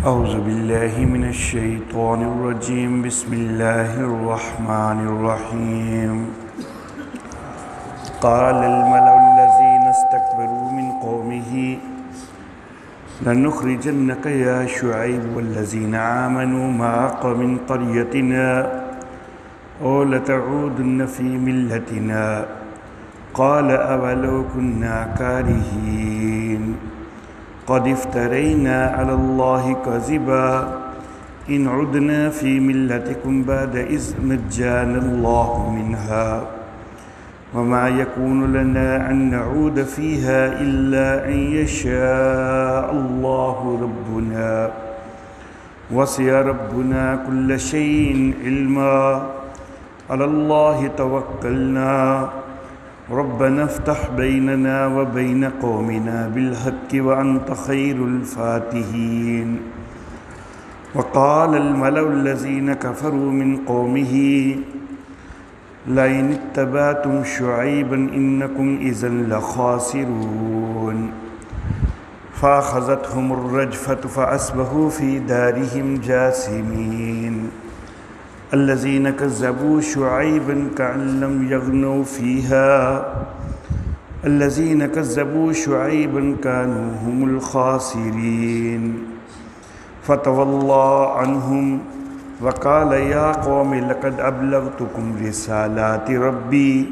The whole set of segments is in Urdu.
اعوذ باللہ من الشیطان الرجیم بسم اللہ الرحمن الرحیم قال الملأ الذین استكبروا من قومه لنخرجنك یا شعیب والذین آمنوا معك من قریتنا او لتعودن فی ملتنا قال اولو كنا کارہین قد افترينا على الله كذبا إن عدنا في ملتكم بعد إذ نجانا الله منها وما يكون لنا أن نعود فيها إلا أن يشاء الله ربنا وسع ربنا كل شيء علما على الله توكلنا ربنا افتح بيننا وبين قومنا بالحق وأنت خير الفاتحين وقال الملأ الذين كفروا من قومه لئن اتبعتم شعيبا إنكم إذا لخاسرون فأخذتهم الرجفة فأصبحوا في دارهم جاثمين الذين كذبوا شعيبا كأن لم يغنوا فيها الذين كذبوا شعيبا كانوا هم الخاسرين فتولى عنهم وقال يا قوم لقد أبلغتكم رسالات ربي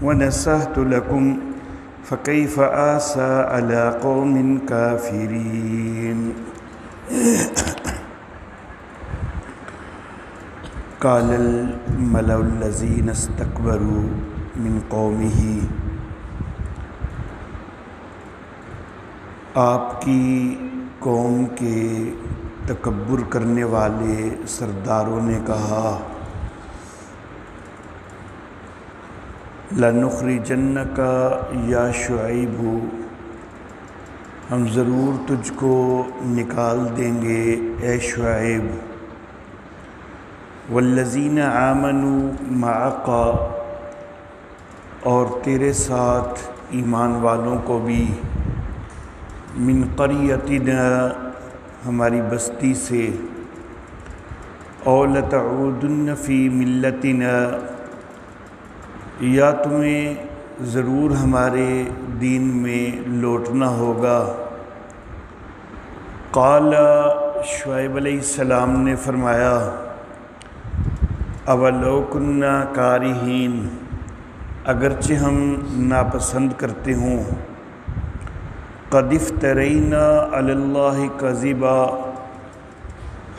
ونصحت لكم فكيف آسى على قوم كافرين قال الملأ الذين استكبروا من قومه آپ کی قوم کے تکبر کرنے والے سرداروں نے کہا لَنُخْرِجَنَّكَ یا شعیب ہم ضرور تجھ کو نکال دیں گے اے شعیب والذین آمنوا معک اور تیرے ساتھ ایمان والوں کو بھی من قریتنا ہماری بستی سے او لتعودن فی ملتنا یا تمہیں ضرور ہمارے دین میں لوٹنا ہوگا قال شعیب علیہ السلام نے فرمایا اولو کنا کارہین اگرچہ ہم ناپسند کرتے ہوں قد افترینا علی اللہ کذبا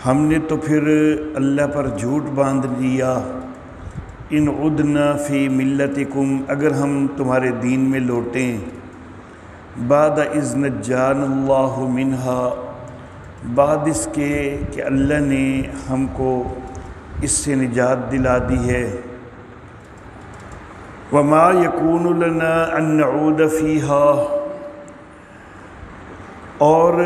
ہم نے تو پھر اللہ پر جھوٹ باندھ لیا ان عدنا فی ملتکم اگر ہم تمہارے دین میں لوٹیں بعد اذ نجانا اللہ منہا بعد اس کے کہ اللہ نے ہم کو اس سے نجات دلا دی ہے وما یکون لنا ان نعود فیہا اور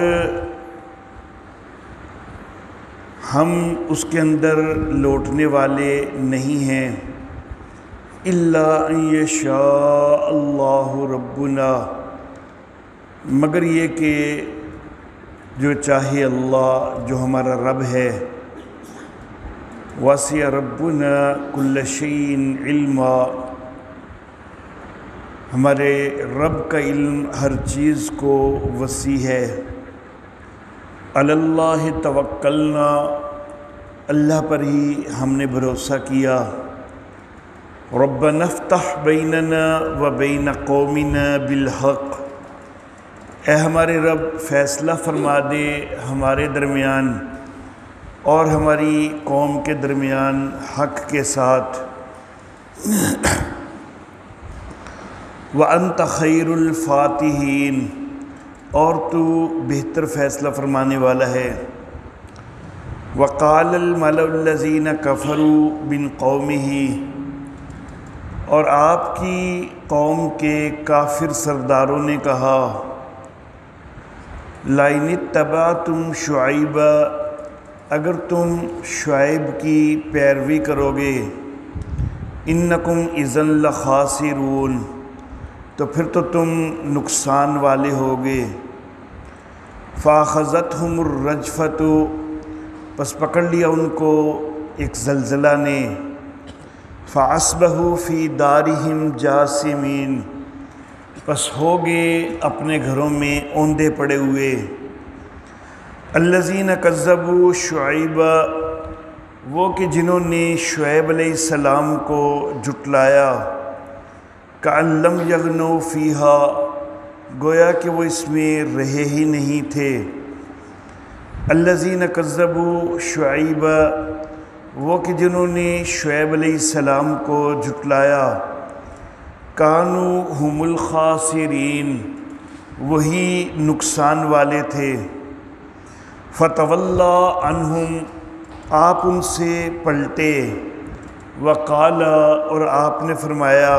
ہم اس کے اندر لوٹنے والے نہیں ہیں الا ان یشاء اللہ ربنا مگر یہ کہ جو چاہے اللہ جو ہمارا رب ہے وسع ربنا کل شیء علما ہمارے رب کا علم ہر چیز کو وسیع ہے علی اللہ توکلنا اللہ پر ہی ہم نے بھروسہ کیا ربنا افتح بیننا و بین قومنا بالحق اے ہمارے رب فیصلہ فرما دے ہمارے درمیان اور ہماری قوم کے درمیان حق کے ساتھ وَأَنْتَ خَيْرُ الْفَاتِحِينَ اور تو بہتر فیصلہ فرمانے والا ہے وَقَالَ الْمَلَأُ الَّذِينَ كَفَرُوا مِنْ قَوْمِهِ اور آپ کی قوم کے کافر سرداروں نے کہا لَئِنِ اتَّبَعْتُمْ شُعَيْبًا اگر تم شعیب کی پیروی کرو گے انکم اذن لخاسرون تو پھر تو تم نقصان والے ہوگے فاخذتہم الرجفۃ، پس پکڑ لیا ان کو ایک زلزلہ نے، فاصبحوا فی دارہم جاثمین، پس ہو گئے اپنے گھروں میں اوندے پڑے ہوئے۔ الذین کذبوا شعیبا، وہ کہ جنہوں نے شعیب علیہ السلام کو جھٹلایا، کأن لم یغنوا فیہا، گویا کہ وہ اس میں رہے ہی نہیں تھے۔ الذین کذبوا شعیبا، وہ کہ جنہوں نے شعیب علیہ السلام کو جھٹلایا، کانوا هم الخاسرین، وہی نقصان والے تھے۔ فتولی عنہم، آپ ان سے پلٹے، وقال، اور آپ نے فرمایا،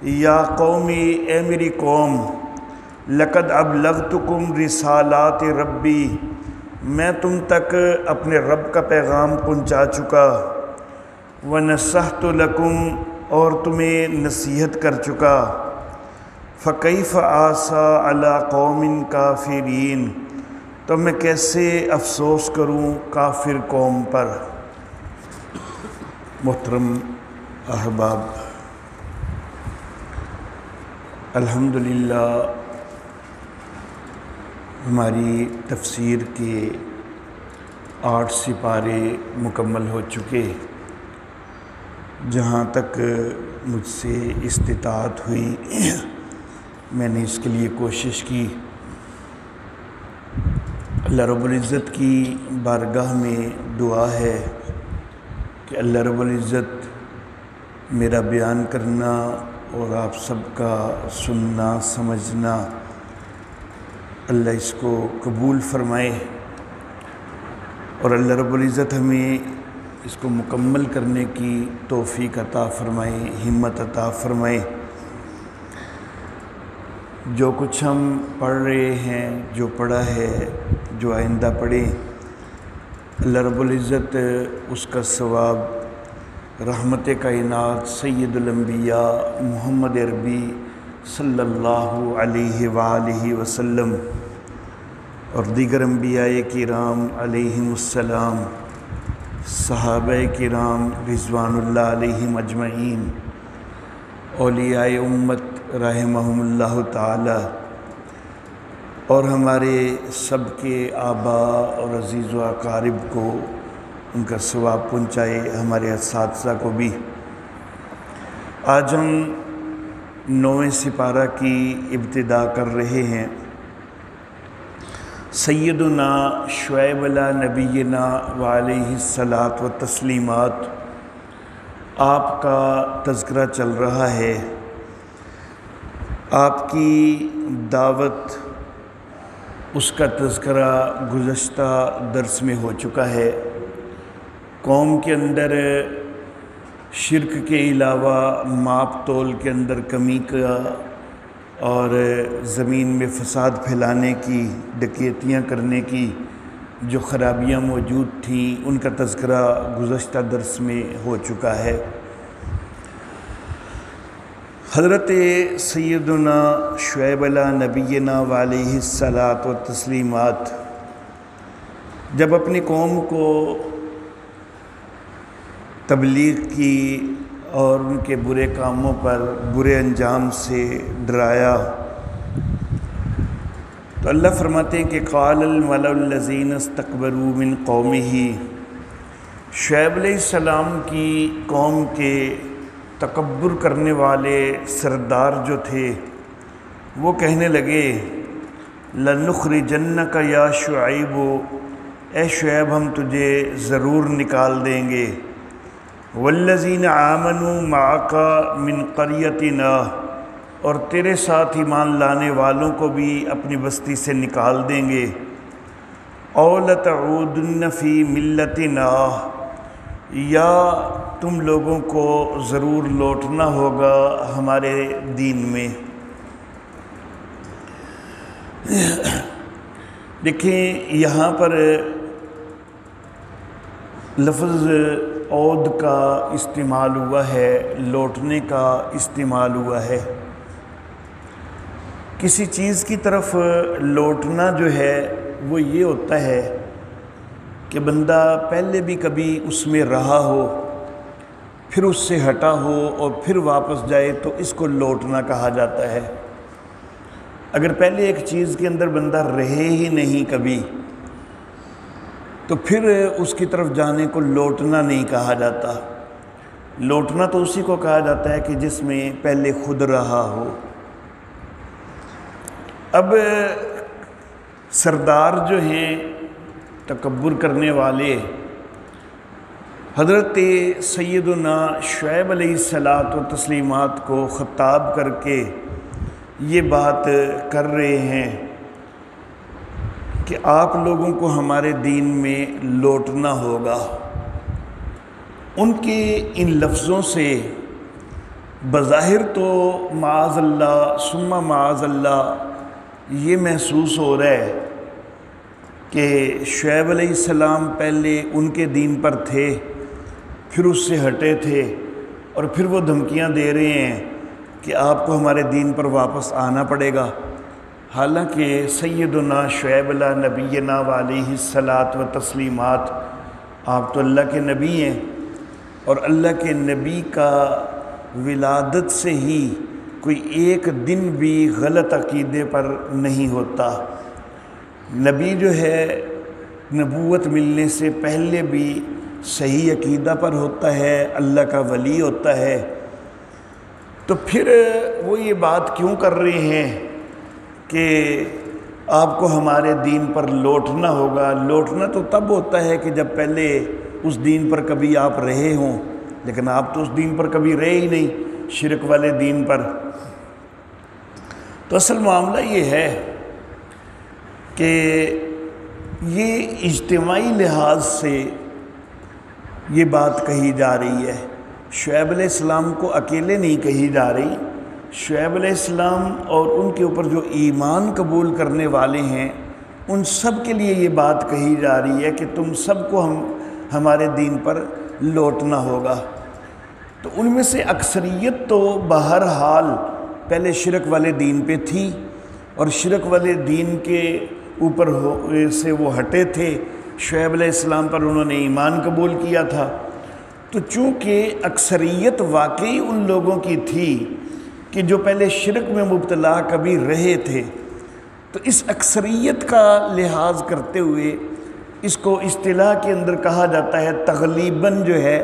یا قومی، اے میری قوم، لقد ابلغتکم رسالات ربی، میں تم تک اپنے رب کا پیغام پہنچا چکا، ونصحت لکم، اور تمہیں نصیحت کر چکا، فکیف آسیٰ علی قوم کافرین، تو میں کیسے افسوس کروں کافر قوم پر۔ محترم احباب، الحمدللہ ہماری تفسیر کے 8 سپارے مکمل ہو چکے۔ جہاں تک مجھ سے استطاعت ہوئی میں نے اس کے لیے کوشش کی۔ اللہ رب العزت کی بارگاہ میں دعا ہے کہ اللہ رب العزت میرا بیان کرنا اور آپ سب کا سننا سمجھنا اللہ اس کو قبول فرمائے، اور اللہ رب العزت ہمیں اس کو مکمل کرنے کی توفیق عطا فرمائے، ہمت عطا فرمائے۔ جو کچھ ہم پڑھ رہے ہیں، جو پڑھا ہے، جو آئندہ پڑھیں، اللہ رب العزت اس کا ثواب رحمت کائنات سید الانبیاء محمد عربی صلی اللہ علیہ وآلہ وسلم اور دیگر انبیاء کرام علیہم السلام، صحابہ کرام رضوان اللہ علیہم اجمعین، اولیاء امت رحمہم اللہ تعالی، اور ہمارے سب کے آباء اور عزیز و اقارب کو ان کا ثواب پہنچائے، ہمارے اساتذہ کو بھی۔ آج ہم 9ویں سپارہ کی ابتدا کر رہے ہیں۔ سیدنا شعیب علیہ نبینا وعلیہ الصلاۃ والتسلیمات، آپ کا تذکرہ چل رہا ہے۔ آپ کی دعوت، اس کا تذکرہ گزشتہ درس میں ہو چکا ہے۔ قوم کے اندر شرک کے علاوہ ماپ تول کے اندر کمی کا اور زمین میں فساد پھیلانے کی، ڈکیتیاں کرنے کی جو خرابیاں موجود تھیں، ان کا تذکرہ گزشتہ درس میں ہو چکا ہے۔ حضرت سیدنا شعیب علیہ نبینا وعلیہ الصلاۃ والتسلیمات جب اپنی قوم کو تبلیغ کی اور ان کے برے کاموں پر، برے انجام سے ڈرایا، تو اللہ فرماتے ہیں کہ قال الملأ الذین استکبروا من قومہ، شعیب علیہ السلام کی قوم کے تکبر کرنے والے سردار جو تھے، وہ کہنے لگے، لَنُخْرِجَنَّكَ یا شعیب، اے شعیب ہم تجھے ضرور نکال دیں گے، وَالَّذِينَ آمَنُوا مَعَكَ مِنْ قَرْيَتِنَا، اور تیرے ساتھ ایمان لانے والوں کو بھی اپنی بستی سے نکال دیں گے، أَوْ لَتَعُودُنَّ فِي مِلَّتِنَا، یا تم لوگوں کو ضرور لوٹنا ہوگا ہمارے دین میں۔ دیکھیں یہاں پر لفظ عود کا استعمال ہوا ہے، لوٹنے کا استعمال ہوا ہے، کسی چیز کی طرف لوٹنا جو ہے وہ یہ ہوتا ہے کہ بندہ پہلے بھی کبھی اس میں رہا ہو، پھر اس سے ہٹا ہو اور پھر واپس جائے، تو اس کو لوٹنا کہا جاتا ہے۔ اگر پہلے ایک چیز کے اندر بندہ رہے ہی نہیں کبھی، تو پھر اس کی طرف جانے کو لوٹنا نہیں کہا جاتا۔ لوٹنا تو اسی کو کہا جاتا ہے کہ جس میں پہلے خود رہا ہو۔ اب سردار جو ہیں تکبر کرنے والے، حضرت سیدنا شعیب علیہ الصلاۃ والتسلیمات کو خطاب کر کے یہ بات کر رہے ہیں کہ آپ لوگوں کو ہمارے دین میں لوٹنا ہوگا۔ ان کے ان لفظوں سے بظاہر تو معاذ اللہ ثم معاذ اللہ یہ محسوس ہو رہا ہے کہ شعیب علیہ السلام پہلے ان کے دین پر تھے، پھر اس سے ہٹے تھے، اور پھر وہ دھمکیاں دے رہے ہیں کہ آپ کو ہمارے دین پر واپس آنا پڑے گا۔ حالانکہ سیدنا شعیب علیہ نبینا علیہ الصلاۃ والتسلیمات آپ تو اللہ کے نبی ہیں، اور اللہ کے نبی کا ولادت سے ہی کوئی ایک دن بھی غلط عقیدے پر نہیں ہوتا۔ نبی جو ہے نبوت ملنے سے پہلے بھی صحیح عقیدہ پر ہوتا ہے، اللہ کا ولی ہوتا ہے۔ تو پھر وہ یہ بات کیوں کر رہے ہیں کہ آپ کو ہمارے دین پر لوٹنا ہوگا؟ لوٹنا تو تب ہوتا ہے کہ جب پہلے اس دین پر کبھی آپ رہے ہوں، لیکن آپ تو اس دین پر کبھی رہے ہی نہیں، شرک والے دین پر۔ تو اصل معاملہ یہ ہے کہ یہ اجتماعی لحاظ سے یہ بات کہی جا رہی ہے۔ شعیب علیہ السلام کو اکیلے نہیں کہی جا رہی، شعیب علیہ السلام اور ان کے اوپر جو ایمان قبول کرنے والے ہیں ان سب کے لیے یہ بات کہی جا رہی ہے کہ تم سب کو ہمارے دین پر لوٹنا ہوگا۔ تو ان میں سے اکثریت تو بہرحال پہلے شرک والے دین پہ تھی، اور شرک والے دین کے اوپر سے وہ ہٹے تھے، شعیب علیہ السلام پر انہوں نے ایمان قبول کیا تھا۔ تو چونکہ اکثریت واقعی ان لوگوں کی تھی کہ جو پہلے شرک میں مبتلا کبھی رہے تھے، تو اس اکثریت کا لحاظ کرتے ہوئے اس کو اصطلاح کے اندر کہا جاتا ہے تغلیباً جو ہے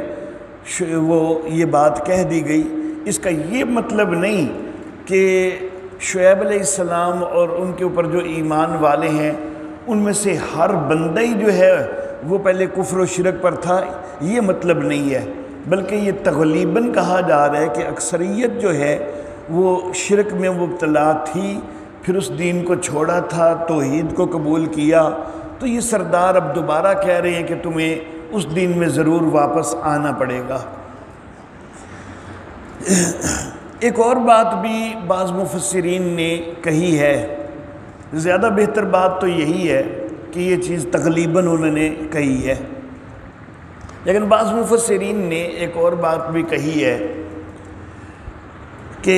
وہ یہ بات کہہ دی گئی۔ اس کا یہ مطلب نہیں کہ شعیب علیہ السلام اور ان کے اوپر جو ایمان والے ہیں ان میں سے ہر بندہ ہی جو ہے وہ پہلے کفر و شرک پر تھا، یہ مطلب نہیں ہے، بلکہ یہ تغلیباً کہا جا رہا ہے کہ اکثریت جو ہے وہ شرک میں مبتلا تھی، پھر اس دین کو چھوڑا تھا، توحید کو قبول کیا۔ تو یہ سردار اب دوبارہ کہہ رہے ہیں کہ تمہیں اس دین میں ضرور واپس آنا پڑے گا۔ ایک اور بات بھی بعض مفسرین نے کہی ہے، زیادہ بہتر بات تو یہی ہے کہ یہ چیز تغلیباً انہوں نے کہی ہے، لیکن بعض مفسرین نے ایک اور بات بھی کہی ہے کہ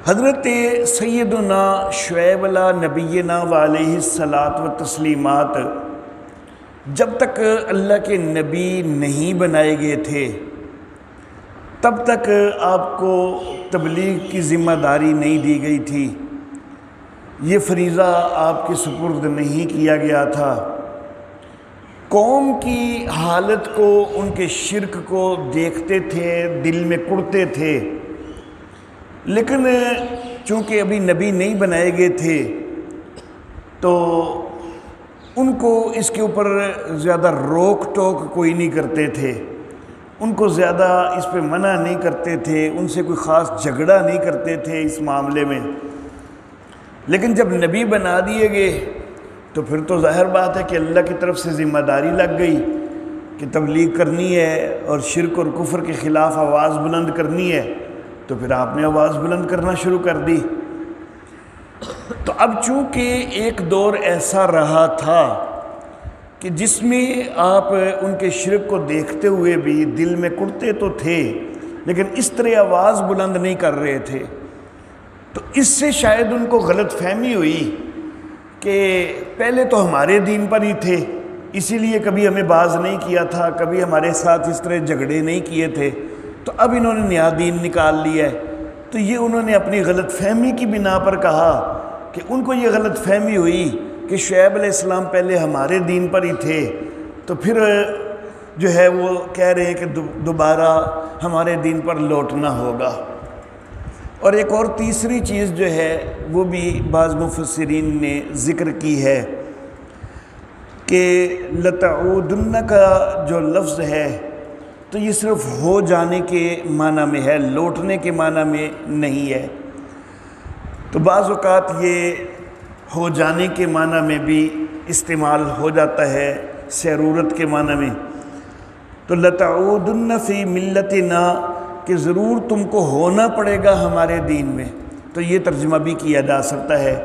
حضرت سیدنا شعیب علیہ نبینا علیہ الصلاۃ والتسلیمات جب تک اللہ کے نبی نہیں بنائے گئے تھے تب تک آپ کو تبلیغ کی ذمہ داری نہیں دی گئی تھی، یہ فریضہ آپ کے سپرد نہیں کیا گیا تھا۔ قوم کی حالت کو، ان کے شرک کو دیکھتے تھے، دل میں کڑتے تھے، لیکن چونکہ ابھی نبی نہیں بنائے گئے تھے تو ان کو اس کے اوپر زیادہ روک ٹوک کوئی نہیں کرتے تھے، ان کو زیادہ اس پہ منع نہیں کرتے تھے، ان سے کوئی خاص جھگڑا نہیں کرتے تھے اس معاملے میں۔ لیکن جب نبی بنا دیے گئے تو پھر تو ظاہر بات ہے کہ اللہ کی طرف سے ذمہ داری لگ گئی کہ تبلیغ کرنی ہے اور شرک اور کفر کے خلاف آواز بلند کرنی ہے، تو پھر آپ نے آواز بلند کرنا شروع کر دی۔ تو اب چونکہ ایک دور ایسا رہا تھا کہ جس میں آپ ان کے شرک کو دیکھتے ہوئے بھی دل میں کڑتے تو تھے، لیکن اس طرح آواز بلند نہیں کر رہے تھے۔ تو اس سے شاید ان کو غلط فہمی ہوئی کہ پہلے تو ہمارے دین پر ہی تھے، اسی لیے کبھی ہمیں باز نہیں کیا تھا، کبھی ہمارے ساتھ اس طرح جھگڑے نہیں کیے تھے، تو اب انہوں نے نیا دین نکال لیا ہے۔ تو یہ انہوں نے اپنی غلط فہمی کی بنا پر کہا کہ ان کو یہ غلط فہمی ہوئی کہ شعیب علیہ السلام پہلے ہمارے دین پر ہی تھے، تو پھر جو ہے وہ کہہ رہے ہیں کہ دوبارہ ہمارے دین پر لوٹنا ہوگا۔ اور ایک اور تیسری چیز جو ہے وہ بھی بعض مفسرین نے ذکر کی ہے کہ لتعودن کا جو لفظ ہے تو یہ صرف ہو جانے کے معنی میں ہے، لوٹنے کے معنی میں نہیں ہے۔ تو بعض اوقات یہ ہو جانے کے معنی میں بھی استعمال ہو جاتا ہے، سیرورت کے معنی میں۔ تو لتعودن فی ملتنا کہ ضرور تم کو ہونا پڑے گا ہمارے دین میں، تو یہ ترجمہ بھی کیا جا سکتا ہے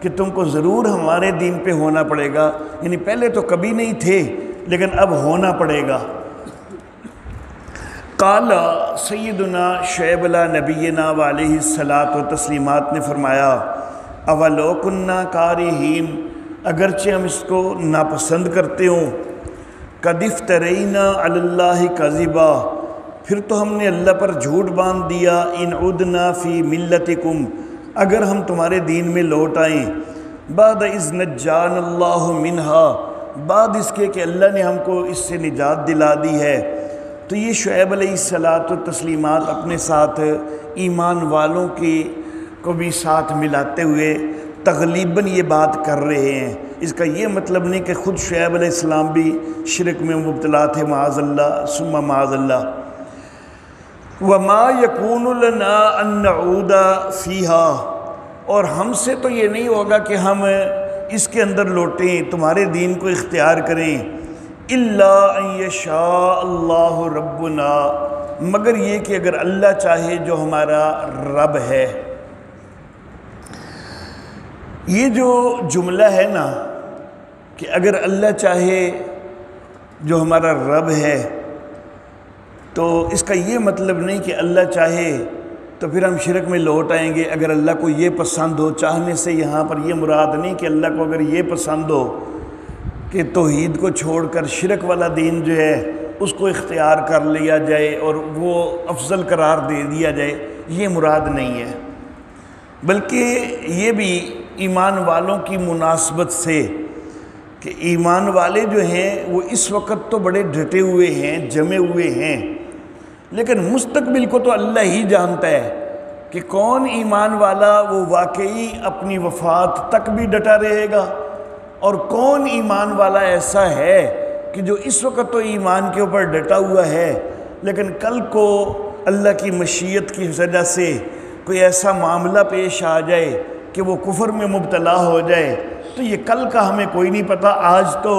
کہ تم کو ضرور ہمارے دین پہ ہونا پڑے گا، یعنی پہلے تو کبھی نہیں تھے لیکن اب ہونا پڑے گا۔ قال سیدنا شعیب علیہ نبینا علیہ الصلاۃ و تسلیمات نے فرمایا اولو کنا کارہین، اگرچہ ہم اس کو ناپسند کرتے ہوں، قد افترینا علی اللہ کذبا، پھر تو ہم نے اللہ پر جھوٹ باندھ دیا، ان عدنا فی ملتکم، اگر ہم تمہارے دین میں لوٹ آئیں، بعد اذ نجانا اللہ منہا، بعد اس کے کہ اللہ نے ہم کو اس سے نجات دلا دی ہے۔ تو یہ شعیب علیہ الصلاۃ و تسلیمات اپنے ساتھ ایمان والوں کو بھی ساتھ ملاتے ہوئے تغلیباً یہ بات کر رہے ہیں۔ اس کا یہ مطلب نہیں کہ خود شعیب علیہ السلام بھی شرک میں مبتلا تھے، معاذ اللہ ثم معاذ اللہ۔ وَمَا يَكُونُ لَنَا أَن نَّعُودَ فِيهَا، اور ہم سے تو یہ نہیں ہوگا کہ ہم اس کے اندر لوٹیں، تمہارے دین کو اختیار کریں، إِلَّا أَن يَشَاءَ اللَّهُ رَبُّنَا، مگر یہ کہ اگر اللہ چاہے جو ہمارا رب ہے۔ یہ جو جملہ ہے نا کہ اگر اللہ چاہے جو ہمارا رب ہے، تو اس کا یہ مطلب نہیں کہ اللہ چاہے تو پھر ہم شرک میں لوٹ آئیں گے اگر اللہ کو یہ پسند ہو۔ چاہنے سے یہاں پر یہ مراد نہیں کہ اللہ کو اگر یہ پسند ہو کہ توحید کو چھوڑ کر شرک والا دین جو ہے اس کو اختیار کر لیا جائے اور وہ افضل قرار دے دیا جائے، یہ مراد نہیں ہے، بلکہ یہ بھی ایمان والوں کی مناسبت سے کہ ایمان والے جو ہیں وہ اس وقت تو بڑے ڈٹے ہوئے ہیں، جمے ہوئے ہیں، لیکن مستقبل کو تو اللہ ہی جانتا ہے کہ کون ایمان والا وہ واقعی اپنی وفات تک بھی ڈٹا رہے گا، اور کون ایمان والا ایسا ہے کہ جو اس وقت تو ایمان کے اوپر ڈٹا ہوا ہے لیکن کل کو اللہ کی مشیت کی وجہ سے کوئی ایسا معاملہ پیش آ جائے کہ وہ کفر میں مبتلا ہو جائے، تو یہ کل کا ہمیں کوئی نہیں پتہ۔ آج تو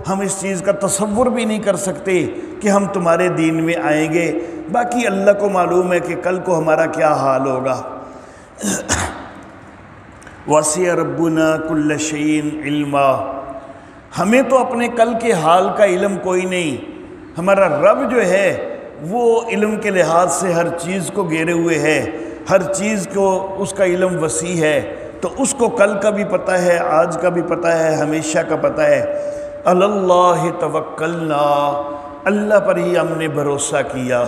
ہم اس چیز کا تصور بھی نہیں کر سکتے کہ ہم تمہارے دین میں آئیں گے، باقی اللہ کو معلوم ہے کہ کل کو ہمارا کیا حال ہوگا۔ وَسِعَ رَبُّنَا كُلَّ شَيْءٍ عِلْمًا، ہمیں تو اپنے کل کے حال کا علم کوئی نہیں، ہمارا رب جو ہے وہ علم کے لحاظ سے ہر چیز کو گھیرے ہوئے ہے، ہر چیز کو اس کا علم وسیع ہے، تو اس کو کل کا بھی پتہ ہے، آج کا بھی پتہ ہے، ہمیشہ کا پتہ ہے۔ علی اللہ توکلنا، اللہ پر ہی ہم نے بھروسہ کیا۔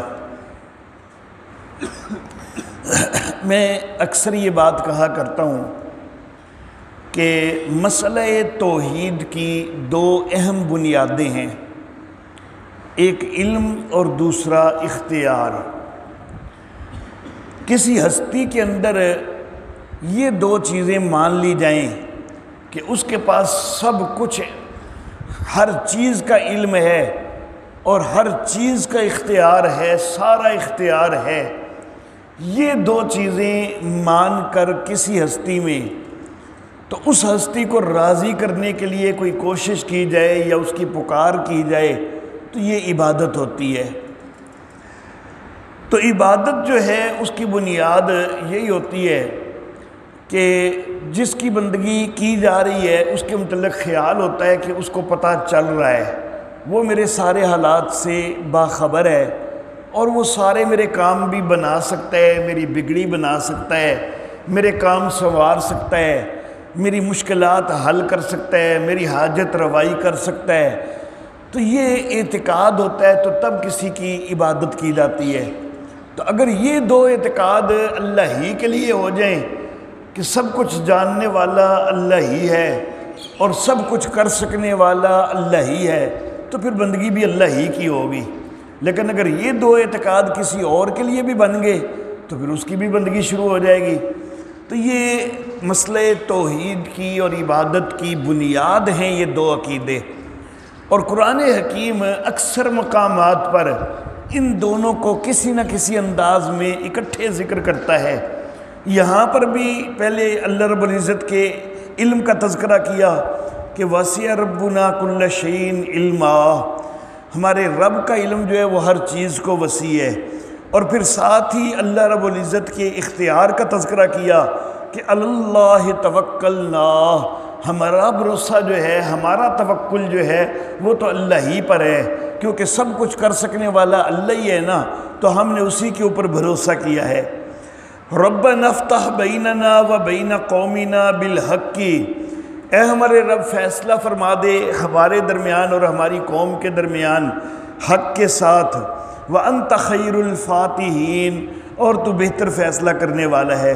میں اکثر یہ بات کہا کرتا ہوں کہ مسئلہ توحید کی دو اہم بنیادیں ہیں، ایک علم اور دوسرا اختیار۔ کسی ہستی کے اندر یہ دو چیزیں مان لی جائیں کہ اس کے پاس سب کچھ، ہر چیز کا علم ہے اور ہر چیز کا اختیار ہے، سارا اختیار ہے، یہ دو چیزیں مان کر کسی ہستی میں، تو اس ہستی کو راضی کرنے کے لیے کوئی کوشش کی جائے یا اس کی پکار کی جائے تو یہ عبادت ہوتی ہے۔ تو عبادت جو ہے اس کی بنیاد یہی ہوتی ہے کہ جس کی بندگی کی جا رہی ہے اس کے متعلق خیال ہوتا ہے کہ اس کو پتہ چل رہا ہے، وہ میرے سارے حالات سے باخبر ہے، اور وہ سارے میرے کام بھی بنا سکتا ہے، میری بگڑی بنا سکتا ہے، میرے کام سنوار سکتا ہے، میری مشکلات حل کر سکتا ہے، میری حاجت روائی کر سکتا ہے، تو یہ اعتقاد ہوتا ہے تو تب کسی کی عبادت کی جاتی ہے۔ تو اگر یہ دو اعتقاد اللہ ہی کے لیے ہو جائیں کہ سب کچھ جاننے والا اللہ ہی ہے اور سب کچھ کر سکنے والا اللہ ہی ہے، تو پھر بندگی بھی اللہ ہی کی ہوگی۔ لیکن اگر یہ دو اعتقاد کسی اور کے لیے بھی بن گئے تو پھر اس کی بھی بندگی شروع ہو جائے گی۔ تو یہ مسئلہ توحید کی اور عبادت کی بنیاد ہیں یہ دو عقیدے، اور قرآن حکیم اکثر مقامات پر ان دونوں کو کسی نہ کسی انداز میں اکٹھے ذکر کرتا ہے۔ یہاں پر بھی پہلے اللہ رب العزت کے علم کا تذکرہ کیا کہ وسع ربنا کل شیء علما، ہمارے رب کا علم جو ہے وہ ہر چیز کو وسیع ہے، اور پھر ساتھ ہی اللہ رب العزت کے اختیار کا تذکرہ کیا کہ اللہ توکلنا، ہمارا بھروسہ جو ہے، ہمارا توکل جو ہے وہ تو اللہ ہی پر ہے، کیونکہ سب کچھ کر سکنے والا اللہ ہی ہے نا، تو ہم نے اسی کے اوپر بھروسہ کیا ہے۔ ربنا افتح بیننا و بین قومنا بالحق، اے ہمارے رب فیصلہ فرما دے ہمارے درمیان اور ہماری قوم کے درمیان حق کے ساتھ، وانت خیر الفاتحین، اور تو بہتر فیصلہ کرنے والا ہے۔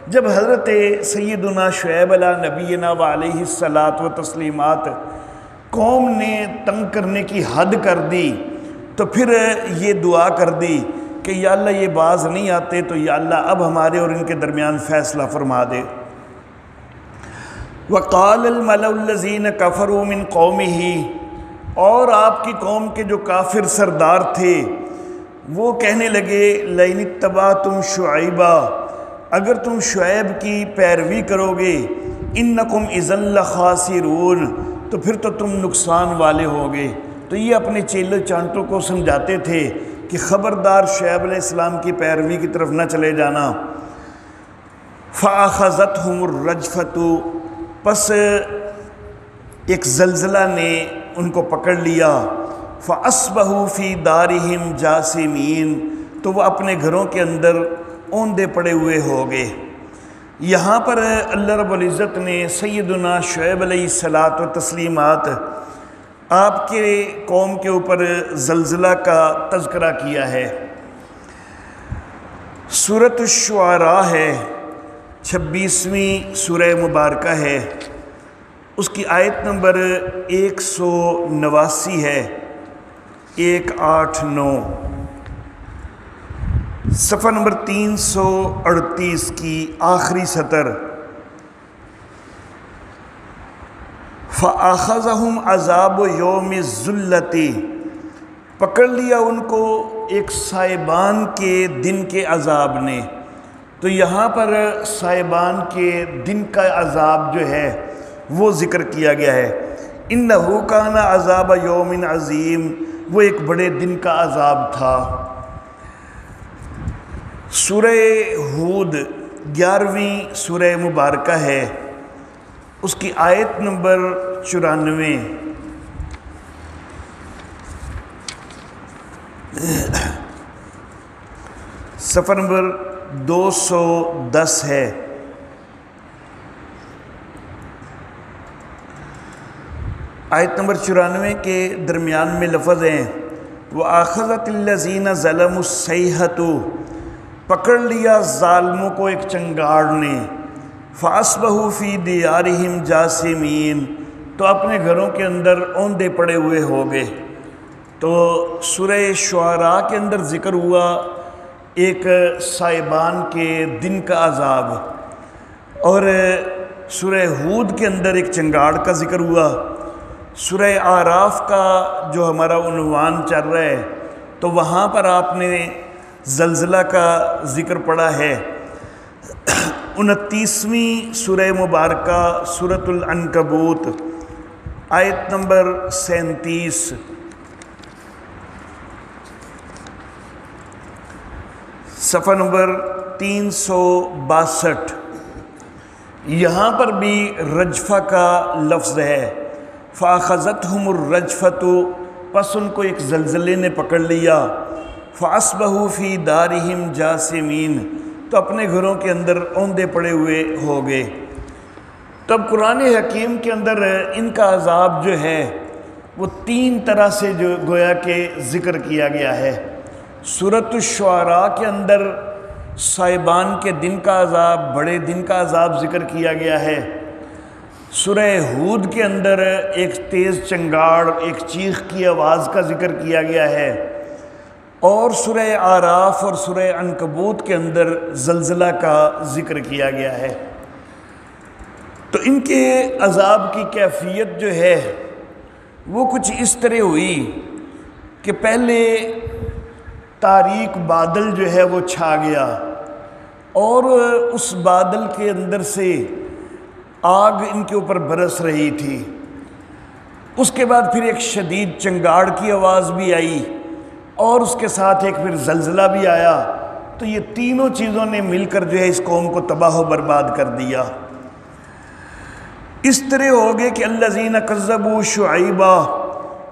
جب حضرت سیدنا شعیب علیہ نبینا و علیہ الصلاۃ و تسلیمات قوم نے تنگ کرنے کی حد کر دی تو پھر یہ دعا کر دی کہ یا اللہ یہ باز نہیں آتے تو یا اللہ اب ہمارے اور ان کے درمیان فیصلہ فرما دے۔ وقال الملأ الذین کفروا من قومہ، اور آپ کی قوم کے جو کافر سردار تھے وہ کہنے لگے لئن اتبعتم شعیبا، اگر تم شعیب کی پیروی کرو گے، انکم اذا لخاسرون، تو پھر تو تم نقصان والے ہوگے۔ تو یہ اپنے چیلے چانٹوں کو سمجھاتے تھے کہ خبردار شعیب علیہ السلام کی پیروی کی طرف نہ چلے جانا۔ فَأَخَذَتْهُمُ الرَّجْفَةُ، پس ایک زلزلہ نے ان کو پکڑ لیا۔ فَأَصْبَحُوا فِي دَارِهِمْ جَاثِمِينَ، تو وہ اپنے گھروں کے اندر اوندے پڑے ہوئے ہو گئے۔ یہاں پر اللہ رب العزت نے سیدنا شعیب علیہ الصلاۃ و تسلیمات آپ کے قوم کے اوپر زلزلہ کا تذکرہ کیا ہے۔ سورۃ الشعراء ہے، 26ویں سورہ مبارکہ ہے، اس کی آیت نمبر 189 ہے، 189، صفحہ نمبر 338 کی آخری سطر۔ فَأَخَذَهُمْ عَذَابُ يَوْمِ الذُّلَّةِ، پکڑ لیا ان کو ایک سائبان کے دن کے عذاب نے۔ تو یہاں پر سائبان کے دن کا عذاب جو ہے وہ ذکر کیا گیا ہے۔ اِنَّهُ كَانَ عَذَابَ يَوْمٍ عَظِيمٍ، وہ ایک بڑے دن کا عذاب تھا۔ سورہ ہود 11ویں سورہ مبارکہ ہے، اس کی آیت نمبر 94، صفحہ نمبر 210 ہے۔ آیت نمبر 94 کے درمیان میں لفظ ہیں وَآخَذَتِ الَّذِينَ ظَلَمُوا الصَّيْحَةُ، پکڑ لیا ظالموں کو ایک چنگاڑ نے، فَأَصْبَحُوا فِي دِيَارِهِمْ جَاثِمِينَ، تو اپنے گھروں کے اندر اوندے پڑے ہوئے ہو گئے۔ تو سورہ شعراء کے اندر ذکر ہوا ایک سائبان کے دن کا عذاب، اور سورہ ہود کے اندر ایک چنگاڑ کا ذکر ہوا۔ سورہ اعراف کا جو ہمارا عنوان چل رہا ہے تو وہاں پر آپ نے زلزلہ کا ذکر پڑھا ہے۔ 29ویں سورہ مبارکہ سورۃ العنکبوت، آیت نمبر 37، صفحہ نمبر 362، یہاں پر بھی رجفہ کا لفظ ہے۔ فَأَخَذَتْهُمُ الرَّجْفَةُ، پس ان کو ایک زلزلے نے پکڑ لیا۔ فَأَصْبَحُوا فِي دَارِهِمْ جَاثِمِينَ، تو اپنے گھروں کے اندر اوندے پڑے ہوئے ہو گئے۔ تب قرآن حکیم کے اندر ان کا عذاب جو ہے وہ 3 طرح سے جو گویا کہ ذکر کیا گیا ہے۔ سورۃ الشعراء کے اندر صائبان کے دن کا عذاب، بڑے دن کا عذاب ذکر کیا گیا ہے۔ سورہ ہود کے اندر ایک تیز چنگاڑ، ایک چیخ کی آواز کا ذکر کیا گیا ہے، اور سورہ اعراف اور سورہ عنکبوت کے اندر زلزلہ کا ذکر کیا گیا ہے۔ تو ان کے عذاب کی کیفیت جو ہے وہ کچھ اس طرح ہوئی کہ پہلے تاریک بادل جو ہے وہ چھا گیا، اور اس بادل کے اندر سے آگ ان کے اوپر برس رہی تھی۔ اس کے بعد پھر ایک شدید چنگاڑ کی آواز بھی آئی، اور اس کے ساتھ ایک پھر زلزلہ بھی آیا۔ تو یہ تینوں چیزوں نے مل کر جو ہے اس قوم کو تباہ و برباد کر دیا۔ اس طرح ہو گئے کہ الذین کذبوا شعیبا،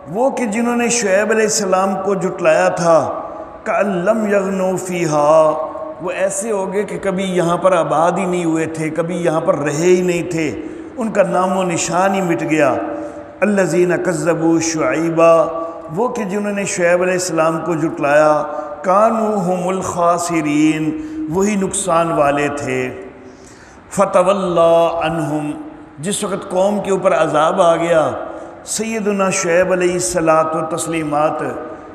وہ کہ جنہوں نے شعیب علیہ السلام کو جھٹلایا تھا، کأن لم یغنوا فیہا، وہ ایسے ہو گئے کہ کبھی یہاں پر آباد ہی نہیں ہوئے تھے، کبھی یہاں پر رہے ہی نہیں تھے، ان کا نام و نشان ہی مٹ گیا۔ الذین کذبوا شعیبا، وہ کہ جنہوں نے شعیب علیہ السلام کو جھٹلایا، کانوا ھم الخاسرین، وہی نقصان والے تھے۔ فتولی عنہم، جس وقت قوم کے اوپر عذاب آ گیا، سیدنا شعیب علیہ الصلاۃ و تسلیمات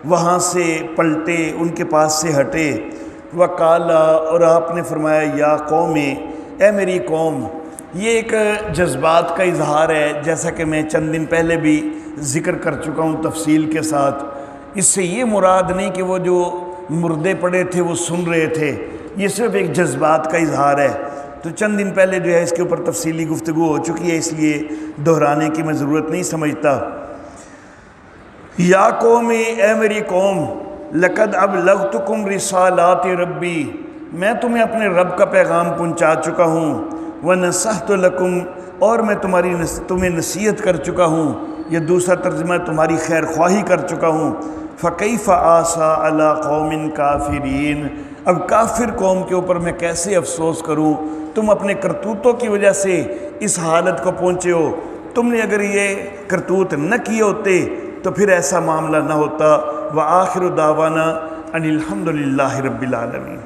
وہاں سے پلٹے، ان کے پاس سے ہٹے۔ وقالا، اور آپ نے فرمایا، یا قوم، اے میری قوم۔ یہ ایک جذبات کا اظہار ہے، جیسا کہ میں چند دن پہلے بھی ذکر کر چکا ہوں تفصیل کے ساتھ۔ اس سے یہ مراد نہیں کہ وہ جو مردے پڑے تھے وہ سن رہے تھے، یہ صرف ایک جذبات کا اظہار ہے۔ تو چند دن پہلے جو ہے اس کے اوپر تفصیلی گفتگو ہو چکی ہے، اس لیے دہرانے کی میں ضرورت نہیں سمجھتا۔ یا قوم، اے میری قوم، لقد ابلغتکم رسالات ربی، میں تمہیں اپنے رب کا پیغام پہنچا چکا ہوں۔ ونصحت لکم، اور میں تمہیں نصیحت کر چکا ہوں، یہ دوسرا ترجمہ تمہاری خیر خواہی کر چکا ہوں۔ فکیف آسیٰ علی قوم کافرین، اب کافر قوم کے اوپر میں کیسے افسوس کروں؟ تم اپنے کرتوتوں کی وجہ سے اس حالت کو پہنچے ہو۔ تم نے اگر یہ کرتوت نہ کیے ہوتے تو پھر ایسا معاملہ نہ ہوتا۔ وآخر دعوانا ان الحمد للہ رب العالمین۔